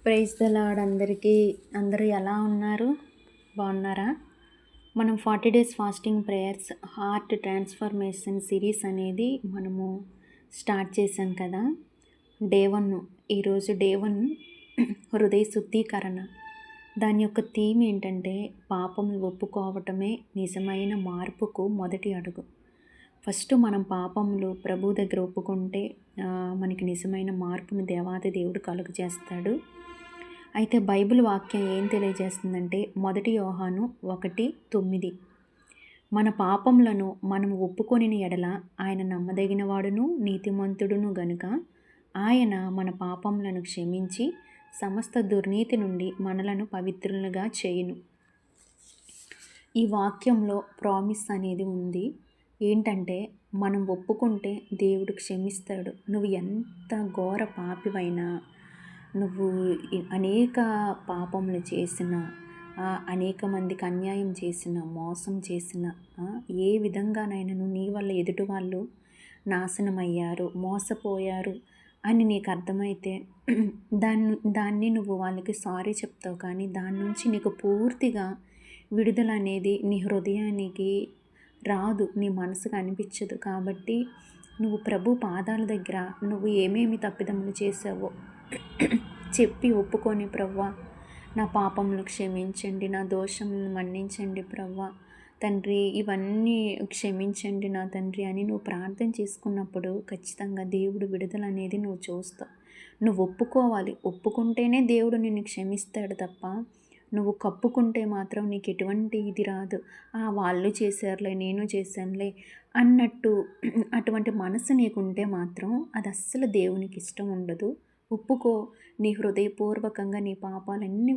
Praise the lord అందరికీ. అందరూ ఎలా ఉన్నారు? బాగున్నారా? మనం 40 days fasting prayers heart transformation series అనేది మనము స్టార్ట్ చేసాం కదా. డే 1 ఈరోజు డే 1 హృదయ శుద్ధీకరణ. దాని యొక్క థీమ్ ఏంటంటే పాపములు ఒప్పుకోవటమే నిజమైన మార్పుకు మొదటి అడుగు. ఫస్ట్ మనం పాపములు ప్రభు దగ్గర ఒప్పుకుంటే మనకి నిజమైన మార్పును దేవాది దేవుడు కలుగజేస్తాడు. అయితే బైబిల్ వాక్యం ఏం తెలియజేస్తుందంటే 1 యోహాను 1:9 మన పాపములను మనం ఒప్పుకొనిన ఎడల ఆయన నమ్మదగినవాడును నీతిమంతుడును గనుక ఆయన మన పాపములను క్షమించి సమస్త దుర్నీతి నుండి మనలను పవిత్రులుగా చేయును. ఈ వాక్యంలో ప్రామిస్ అనేది ఉంది. ఏంటంటే మనం ఒప్పుకుంటే దేవుడు క్షమిస్తాడు. నువ్వు ఎంత ఘోర పాపివైనా, నువ్వు అనేక పాపములు చేసిన, అనేక మందికి అన్యాయం చేసిన, మోసం చేసిన, ఏ విధంగానైనా నీ వల్ల ఎదుటి వాళ్ళు నాశనమయ్యారు, మోసపోయారు అని నీకు అర్థమైతే దాన్ని నువ్వు వాళ్ళకి సారీ చెప్తావు. కానీ దాని నుంచి నీకు పూర్తిగా విడుదల అనేది నీ హృదయానికి రాదు, నీ మనసుకు అనిపించదు. కాబట్టి నువ్వు ప్రభు పాదాల దగ్గర నువ్వు ఏమేమి తప్పిదములు చేసావో చెప్పి ఒప్పుకొని, ప్రవ్వా నా పాపములు క్షమించండి, నా దోషములను మన్నించండి ప్రవ్వా తండ్రి, ఇవన్నీ క్షమించండి నా తండ్రి అని నువ్వు ప్రార్థన చేసుకున్నప్పుడు ఖచ్చితంగా దేవుడు విడుదల అనేది నువ్వు చూస్తావు. నువ్వు ఒప్పుకోవాలి. ఒప్పుకుంటేనే దేవుడు నిన్ను క్షమిస్తాడు తప్ప నువ్వు కప్పుకుంటే మాత్రం నీకు ఎటువంటి ఇది రాదు. వాళ్ళు చేశారులే, నేను చేశానులే అన్నట్టు అటువంటి మనసు నీకుంటే మాత్రం అది అస్సలు దేవునికి ఇష్టం ఉండదు. ఒప్పుకో, నీ హృదయపూర్వకంగా నీ పాపాలన్నీ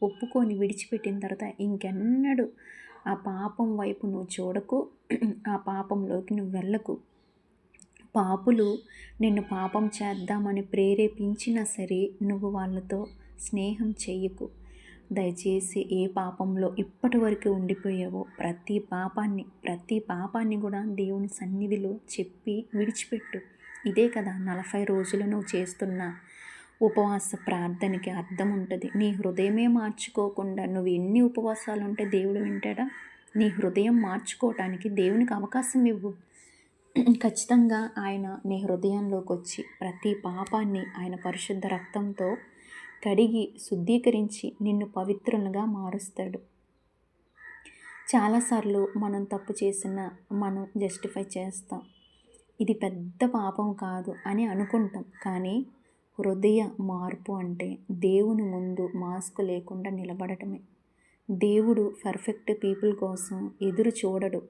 ఒప్పుకొని విడిచిపెట్టిన తర్వాత ఇంకెన్నడూ ఆ పాపం వైపు నువ్వు చూడకు, ఆ పాపంలోకి నువ్వు వెళ్ళకు. పాపులు నిన్ను పాపం చేద్దామని ప్రేరేపించినా సరే నువ్వు వాళ్ళతో స్నేహం చెయ్యకు. దయచేసి ఏ పాపంలో ఇప్పటి వరకు ఉండిపోయావో ప్రతి పాపాన్ని కూడా దేవుని సన్నిధిలో చెప్పి విడిచిపెట్టు. ఇదే కదా 40 రోజులు నువ్వు చేస్తున్న ఉపవాస ప్రార్థనకి అర్థం ఉంటుంది. నీ హృదయమే మార్చుకోకుండా నువ్వు ఎన్ని ఉపవాసాలు ఉంటే దేవుడు వింటాడా? నీ హృదయం మార్చుకోవటానికి దేవునికి అవకాశం ఇవ్వు. ఖచ్చితంగా ఆయన నీ హృదయంలోకి వచ్చి ప్రతి పాపాన్ని ఆయన పరిశుద్ధ రక్తంతో కడిగి శుద్ధీకరించి నిన్ను పవిత్రులుగా మారుస్తాడు. చాలాసార్లు మనం తప్పు చేసిన మనం జస్టిఫై చేస్తాం, ఇది పెద్ద పాపం కాదు అని అనుకుంటాం. కానీ హృదయ మార్పు అంటే దేవుని ముందు మాస్క్ లేకుండా నిలబడటమే. దేవుడు పర్ఫెక్ట్ పీపుల్ కోసం ఎదురు చూడడు,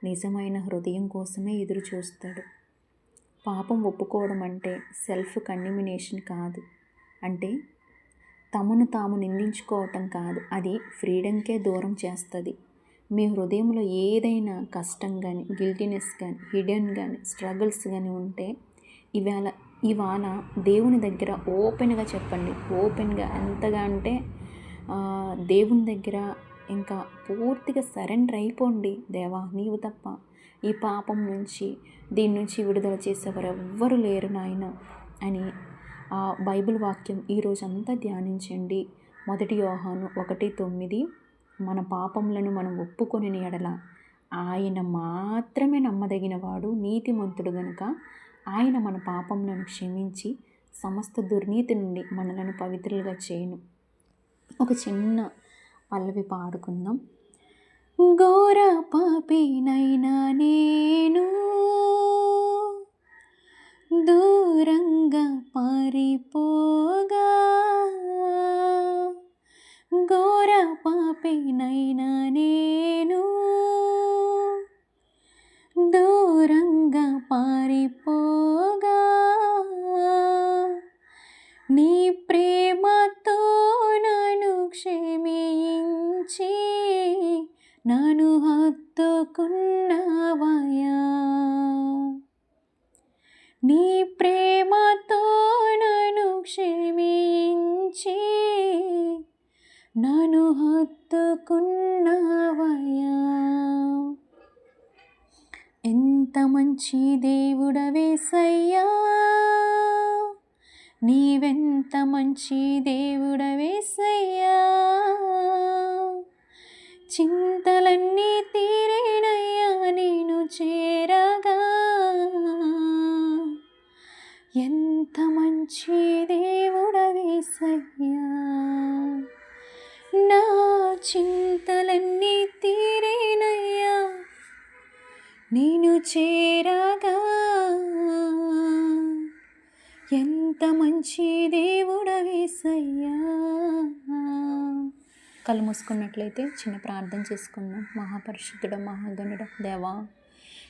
నిజమైన హృదయం కోసమే ఎదురు చూస్తాడు. పాపం ఒప్పుకోవడం అంటే సెల్ఫ్ కండెమినేషన్ కాదు, అంటే తమను తాము నిందించుకోవటం కాదు. అది ఫ్రీడంకే దూరం చేస్తుంది. మీ హృదయంలో ఏదైనా కష్టం కానీ, గిల్టీనెస్ కానీ, హిడెన్ కానీ, స్ట్రగుల్స్ కానీ ఉంటే ఇవాళ దేవుని దగ్గర ఓపెన్గా చెప్పండి. ఓపెన్గా ఎంతగా అంటే దేవుని దగ్గర ఇంకా పూర్తిగా సరెండర్ అయిపోండి. దేవా, నీవు తప్ప ఈ పాపం నుంచి, దీని నుంచి విడుదల చేసేవారు ఎవ్వరు లేరు నాయన అని ఆ బైబిల్ వాక్యం ఈరోజంతా ధ్యానించండి. 1 యోహాను 1:9 మన పాపములను మనం ఒప్పుకొని ఎడల ఆయన మాత్రమే నమ్మదగినవాడు, నీతిమంతుడు గనుక ఆయన మన పాపములను క్షమించి సమస్త దుర్నీతి నుండి మనలను పవిత్రులుగా చేయును. ఒక చిన్న పల్లవి పాడుకుందాం. ఘోర పాపినైనా నేను దూరంగా పారిపోగా, ఘోర పాపినైనా నేను దూరంగా పారిపోగా, నీ ప్రేమతో నన్ను క్షమించి నన్ను హత్తుకున్నావయ్యా, నీ ప్రేమతో నన్ను క్షమించి నన్ను హత్తుకున్నావయ్యా. ఎంత మంచి దేవుడవేసయ్యా, నీవెంత మంచి దేవుడవేసయ్యా, చింతలన్నీ తీరేనయ్యా నేను చేరగా. ఎంత మంచి దేవుడవేసయ్యా, నా చింతలన్నీ తీరేనయ్యా నేను చేరగా. ఎంత మంచి దేవుడవేసయ్యా. కళ్ళు మూసుకున్నట్లయితే చిన్న ప్రార్థన చేసుకుందాం. మహాపరిశుద్ధుడ, మహాగణుడ దేవా,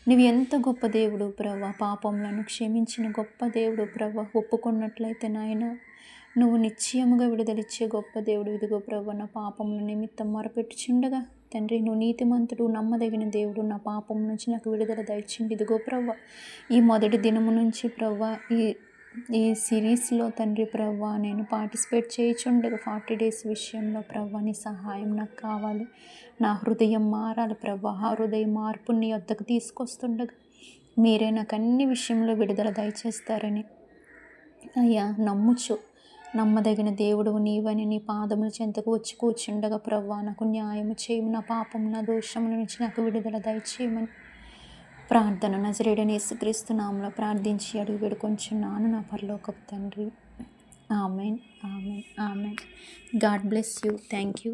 నువ్వు ఎంత గొప్ప దేవుడు ప్రభా, పాపంలను క్షమించిన గొప్ప దేవుడు ప్రభా. ఒప్పుకున్నట్లయితే నాయన నువ్వు నిశ్చయముగా విడుదలిచ్చే గొప్ప దేవుడు. ఇదిగో ప్రభా, నా పాపముల నిమిత్తం మొరపెట్టుచుండగా తండ్రి, నువ్వు నీతిమంతుడు, నమ్మదగిన దేవుడు, నా పాపం నుంచి నాకు విడుదల దయచిండి. ఇదిగో ప్రభా, ఈ మొదటి దినము నుంచి ప్రభా ఈ సిరీస్లో తండ్రి ప్రభా నేను పార్టిసిపేట్ చేయుచుండగా 40 డేస్ విషయంలో ప్రభా నీ సహాయం నాకు కావాలి. నా హృదయం మారాలి ప్రభా. ఆ హృదయ మార్పు నీ వద్దకు తీసుకొస్తుండగా మీరే నాకు అన్ని విషయంలో విడుదల దయచేస్తారని అయ్యా నమ్ముచు, నమ్మదగిన దేవుడు నీవని నీ పాదముల చెంతకు వచ్చి కూర్చుండగా ప్రభా నాకు న్యాయము చేయము, నా పాపం నా దోషముల నుంచి నాకు విడుదల దయచేయమని ప్రార్థన నజరేయుడైన యేసుక్రీస్తు నామములో ప్రార్థించి అడిగి వేడుకొంచున్నాను నా పరలోకపు తండ్రి. Amen, amen, amen. God bless you. Thank you.